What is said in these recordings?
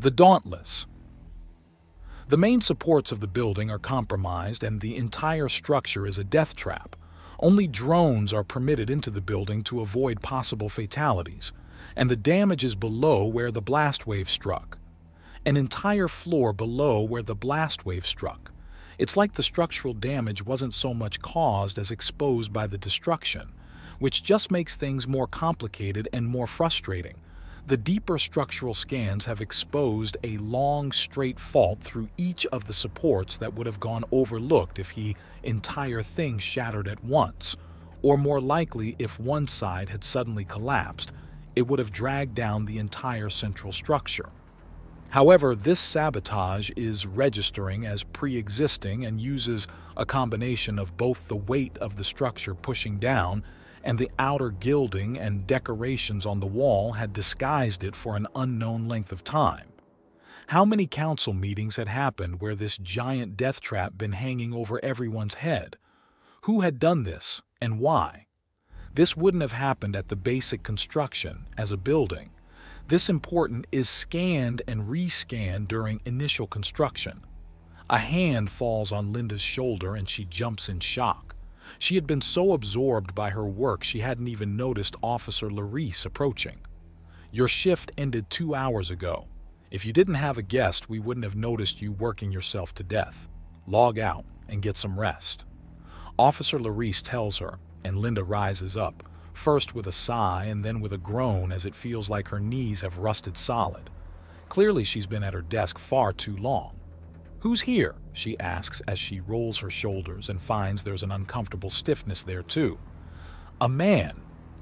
The Dauntless. The main supports of the building are compromised and the entire structure is a death trap. Only drones are permitted into the building to avoid possible fatalities, and the damage is below where the blast wave struck. An entire floor below where the blast wave struck. It's like the structural damage wasn't so much caused as exposed by the destruction, which just makes things more complicated and more frustrating. The deeper structural scans have exposed a long, straight fault through each of the supports that would have gone overlooked if the entire thing shattered at once, or more likely if one side had suddenly collapsed, it would have dragged down the entire central structure. However, this sabotage is registering as pre-existing and uses a combination of both the weight of the structure pushing down and the outer gilding and decorations on the wall had disguised it for an unknown length of time. How many council meetings had happened where this giant death trap been hanging over everyone's head? Who had done this and why? This wouldn't have happened at the basic construction as a building. This important is scanned and rescanned during initial construction. A hand falls on Linda's shoulder and she jumps in shock. She had been so absorbed by her work she hadn't even noticed Officer Larice approaching. Your shift ended 2 hours ago. If you didn't have a guest, we wouldn't have noticed you working yourself to death. Log out and get some rest. Officer Larice tells her, and Linda rises up, first with a sigh and then with a groan as it feels like her knees have rusted solid. Clearly she's been at her desk far too long. "Who's here?" she asks as she rolls her shoulders and finds there's an uncomfortable stiffness there too. "A man,"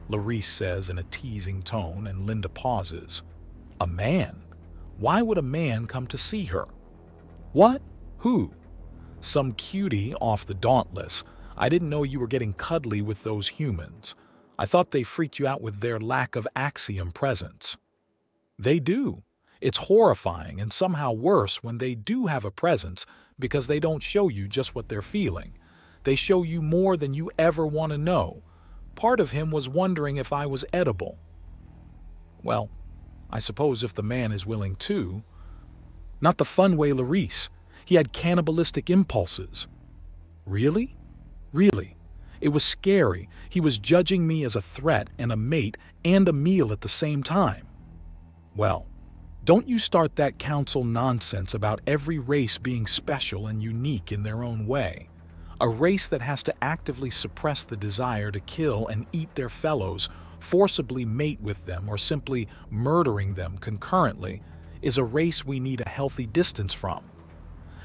Larice says in a teasing tone, and Linda pauses. "A man? Why would a man come to see her?" "What? Who?" "Some cutie off the Dauntless. I didn't know you were getting cuddly with those humans. I thought they freaked you out with their lack of axiom presence." "They do. It's horrifying and somehow worse when they do have a presence because they don't show you just what they're feeling. They show you more than you ever want to know. Part of him was wondering if I was edible." "Well, I suppose if the man is willing to." "Not the fun way, Larice. He had cannibalistic impulses." "Really?" "Really. It was scary. He was judging me as a threat and a mate and a meal at the same time." "Well, don't you start that council nonsense about every race being special and unique in their own way. A race that has to actively suppress the desire to kill and eat their fellows, forcibly mate with them, or simply murdering them concurrently is a race we need a healthy distance from.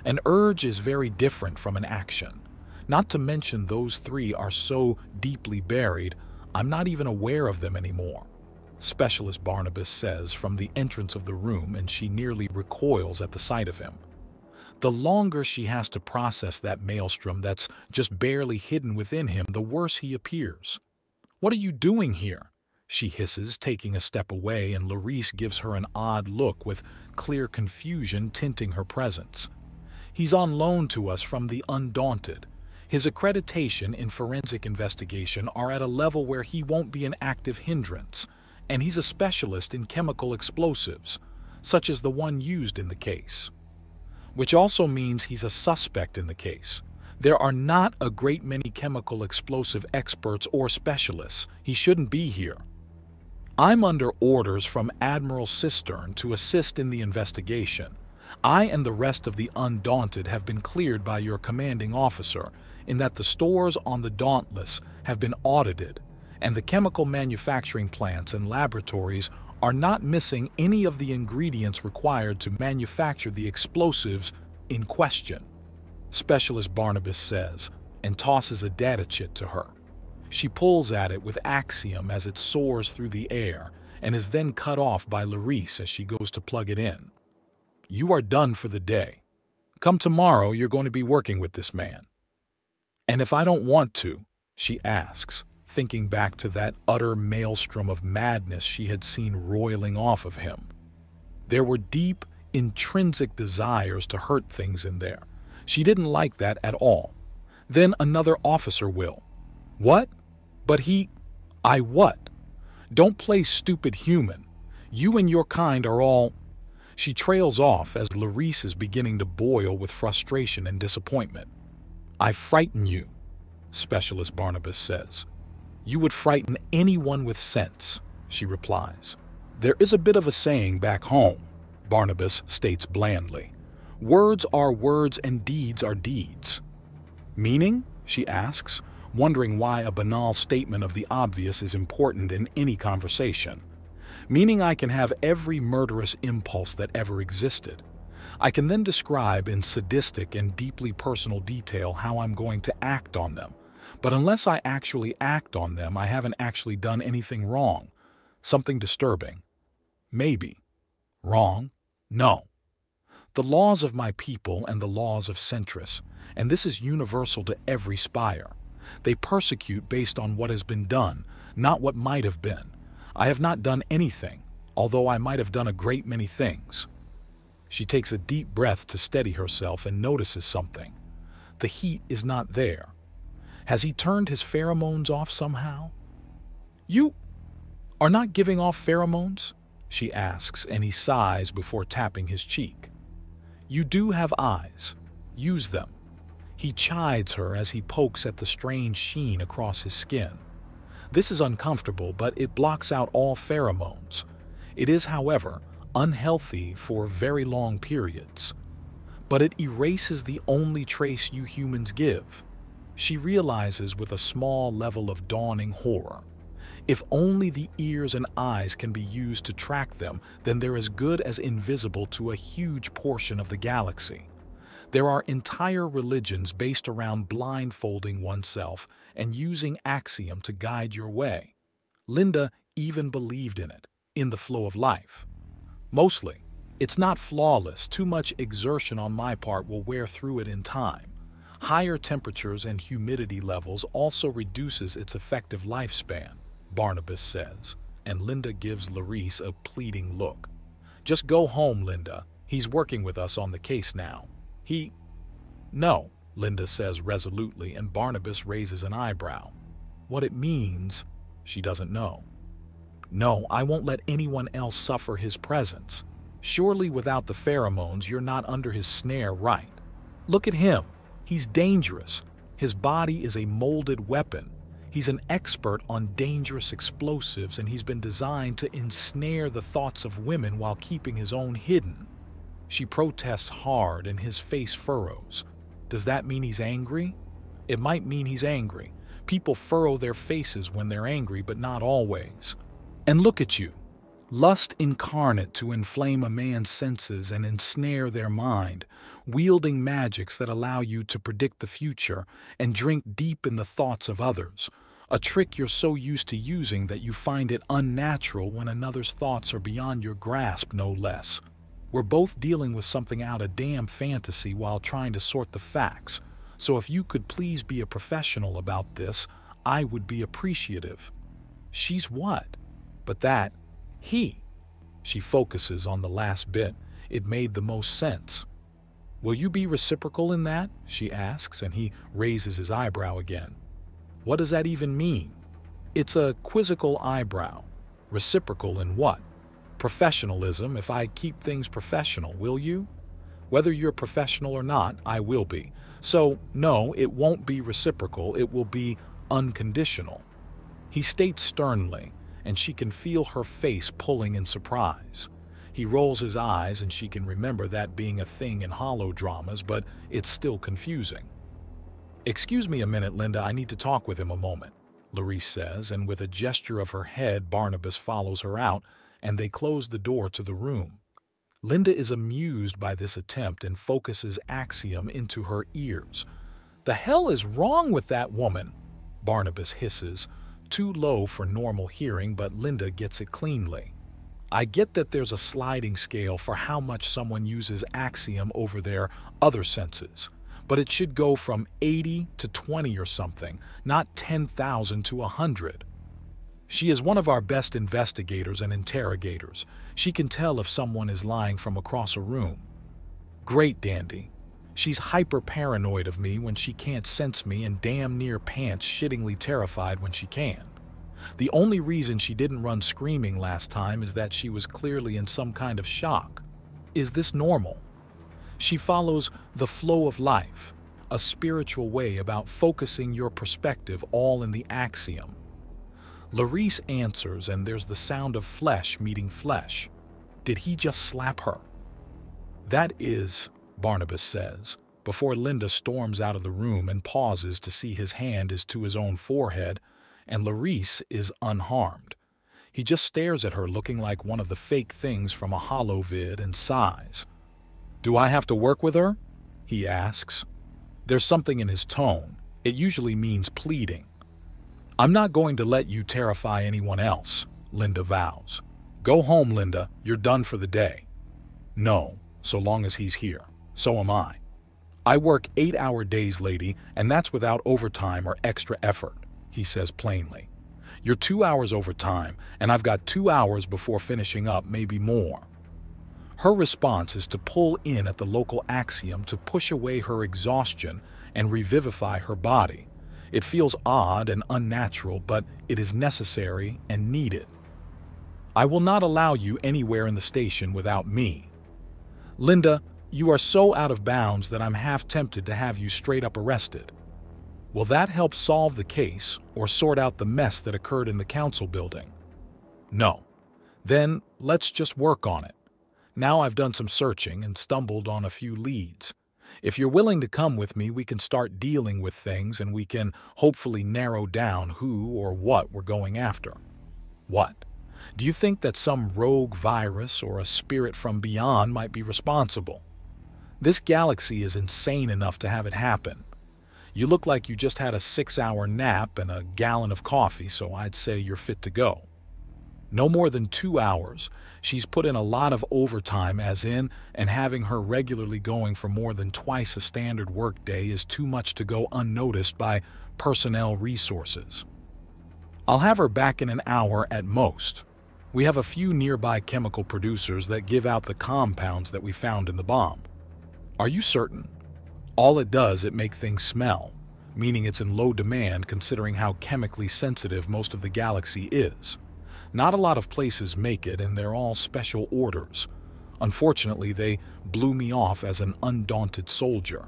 An urge is very different from an action. Not to mention those three are so deeply buried, I'm not even aware of them anymore," Specialist Barnabas says from the entrance of the room, and she nearly recoils at the sight of him. The longer she has to process that maelstrom that's just barely hidden within him, the worse he appears. "What are you doing here?" she hisses, taking a step away, and Larice gives her an odd look with clear confusion tinting her presence. "He's on loan to us from the Undaunted. His accreditation in forensic investigation are at a level where he won't be an active hindrance, and he's a specialist in chemical explosives, such as the one used in the case. Which also means he's a suspect in the case. There are not a great many chemical explosive experts or specialists. He shouldn't be here. I'm under orders from Admiral Cistern to assist in the investigation. I and the rest of the Undaunted have been cleared by your commanding officer in that the stores on the Dauntless have been audited, and the chemical manufacturing plants and laboratories are not missing any of the ingredients required to manufacture the explosives in question," Specialist Barnabas says, and tosses a data chit to her. She pulls at it with axiom as it soars through the air and is then cut off by Larice as she goes to plug it in. "You are done for the day. Come tomorrow, you're going to be working with this man." "And if I don't want to?" she asks, thinking back to that utter maelstrom of madness she had seen roiling off of him. There were deep, intrinsic desires to hurt things in there. She didn't like that at all. Then another officer will. "What? But he—" "I what? Don't play stupid human. You and your kind are all—" She trails off as Larice is beginning to boil with frustration and disappointment. "I frighten you," Specialist Barnabas says. "You would frighten anyone with sense," she replies. "There is a bit of a saying back home," Barnabas states blandly. "Words are words and deeds are deeds." "Meaning?" she asks, wondering why a banal statement of the obvious is important in any conversation. "Meaning I can have every murderous impulse that ever existed. I can then describe in sadistic and deeply personal detail how I'm going to act on them. But unless I actually act on them, I haven't actually done anything wrong. Something disturbing. Maybe. Wrong? No. The laws of my people and the laws of Centris, and this is universal to every spire. They persecute based on what has been done, not what might have been. I have not done anything, although I might have done a great many things." She takes a deep breath to steady herself and notices something. The heat is not there. Has he turned his pheromones off somehow? "You are not giving off pheromones?" she asks, and he sighs before tapping his cheek. "You do have eyes. Use them." He chides her as he pokes at the strange sheen across his skin. This is uncomfortable, but it blocks out all pheromones. It is, however, unhealthy for very long periods. But it erases the only trace you humans give. She realizes with a small level of dawning horror. If only the ears and eyes can be used to track them, then they're as good as invisible to a huge portion of the galaxy. There are entire religions based around blindfolding oneself and using axiom to guide your way. Linda even believed in it, in the flow of life. Mostly, it's not flawless. Too much exertion on my part will wear through it in time. Higher temperatures and humidity levels also reduces its effective lifespan, Barnabas says, and Linda gives Larice a pleading look. "Just go home, Linda. He's working with us on the case now. No, Linda says resolutely, and Barnabas raises an eyebrow. What it means, she doesn't know. "No, I won't let anyone else suffer his presence. Surely without the pheromones, you're not under his snare, right? Look at him. He's dangerous. His body is a molded weapon. He's an expert on dangerous explosives, and he's been designed to ensnare the thoughts of women while keeping his own hidden." She protests hard and his face furrows. Does that mean he's angry? It might mean he's angry. People furrow their faces when they're angry, but not always. And look at you. Lust incarnate to inflame a man's senses and ensnare their mind, wielding magics that allow you to predict the future and drink deep in the thoughts of others. A trick you're so used to using that you find it unnatural when another's thoughts are beyond your grasp, no less. We're both dealing with something out of damn fantasy while trying to sort the facts. So if you could please be a professional about this, I would be appreciative. She's what? But that, he. She focuses on the last bit. It made the most sense. "Will you be reciprocal in that?" she asks, and he raises his eyebrow again. What does that even mean? It's a quizzical eyebrow. Reciprocal in what? Professionalism. If I keep things professional, will you? Whether you're professional or not, I will be. So, no, it won't be reciprocal. It will be unconditional. He states sternly, and she can feel her face pulling in surprise. He rolls his eyes, and she can remember that being a thing in holodramas, but it's still confusing. "Excuse me a minute, Linda, I need to talk with him a moment," Larice says, and with a gesture of her head, Barnabas follows her out, and they close the door to the room. Linda is amused by this attempt and focuses axiom into her ears. "The hell is wrong with that woman?" Barnabas hisses, too low for normal hearing, but Linda gets it cleanly. "I get that there's a sliding scale for how much someone uses axiom over their other senses, but it should go from 80 to 20 or something, not 10,000 to 100. She is one of our best investigators and interrogators. She can tell if someone is lying from across a room. Great dandy. She's hyper-paranoid of me when she can't sense me and damn near pants-shittingly terrified when she can. The only reason she didn't run screaming last time is that she was clearly in some kind of shock. Is this normal? She follows the flow of life, a spiritual way about focusing your perspective all in the axiom. Larice answers, and there's the sound of flesh meeting flesh. Did he just slap her? That is, Barnabas says, before Linda storms out of the room and pauses to see his hand is to his own forehead, and Larice is unharmed. He just stares at her looking like one of the fake things from a holovid and sighs. Do I have to work with her? He asks. There's something in his tone. It usually means pleading. I'm not going to let you terrify anyone else, Linda vows. Go home, Linda. You're done for the day. No, so long as he's here. So am I. I work 8-hour days, lady, and that's without overtime or extra effort, he says plainly. You're 2 hours overtime, and I've got 2 hours before finishing up, maybe more. Her response is to pull in at the local axiom to push away her exhaustion and revivify her body. It feels odd and unnatural, but it is necessary and needed. I will not allow you anywhere in the station without me. Linda, you are so out of bounds that I'm half tempted to have you straight up arrested. Will that help solve the case or sort out the mess that occurred in the council building? No. Then let's just work on it. Now I've done some searching and stumbled on a few leads. If you're willing to come with me, we can start dealing with things and we can hopefully narrow down who or what we're going after. What? Do you think that some rogue virus or a spirit from beyond might be responsible? This galaxy is insane enough to have it happen. You look like you just had a 6-hour nap and a gallon of coffee, so I'd say you're fit to go. No more than 2 hours. She's put in a lot of overtime as in, and having her regularly going for more than twice a standard workday is too much to go unnoticed by personnel resources. I'll have her back in an hour at most. We have a few nearby chemical producers that give out the compounds that we found in the bomb. Are you certain? All it does is make things smell, meaning it's in low demand considering how chemically sensitive most of the galaxy is. Not a lot of places make it, and they're all special orders. Unfortunately, they blew me off as an undaunted soldier.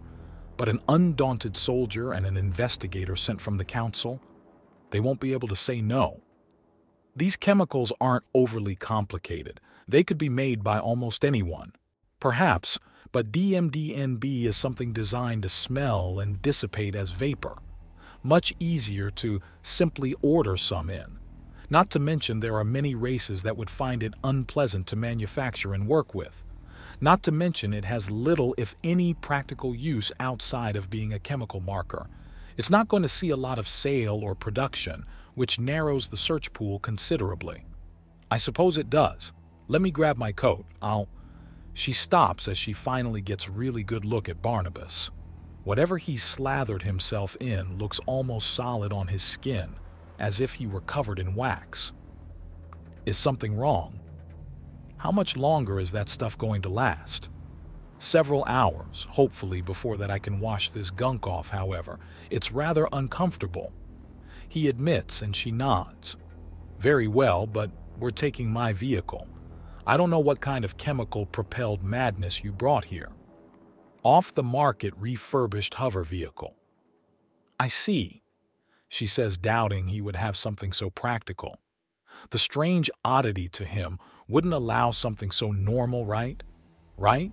But an undaunted soldier and an investigator sent from the council, they won't be able to say no. These chemicals aren't overly complicated. They could be made by almost anyone. Perhaps, but DMDNB is something designed to smell and dissipate as vapor. Much easier to simply order some in. Not to mention there are many races that would find it unpleasant to manufacture and work with. Not to mention it has little, if any, practical use outside of being a chemical marker. It's not going to see a lot of sale or production, which narrows the search pool considerably. I suppose it does. Let me grab my coat. She stops as she finally gets a really good look at Barnabas. Whatever he slathered himself in looks almost solid on his skin, as if he were covered in wax. Is something wrong? How much longer is that stuff going to last? Several hours, hopefully before that I can wash this gunk off, however. It's rather uncomfortable. He admits and she nods. Very well, but we're taking my vehicle. I don't know what kind of chemical-propelled madness you brought here. Off-the-market refurbished hover vehicle. I see, she says, doubting he would have something so practical. The strange oddity to him wouldn't allow something so normal, right? Right?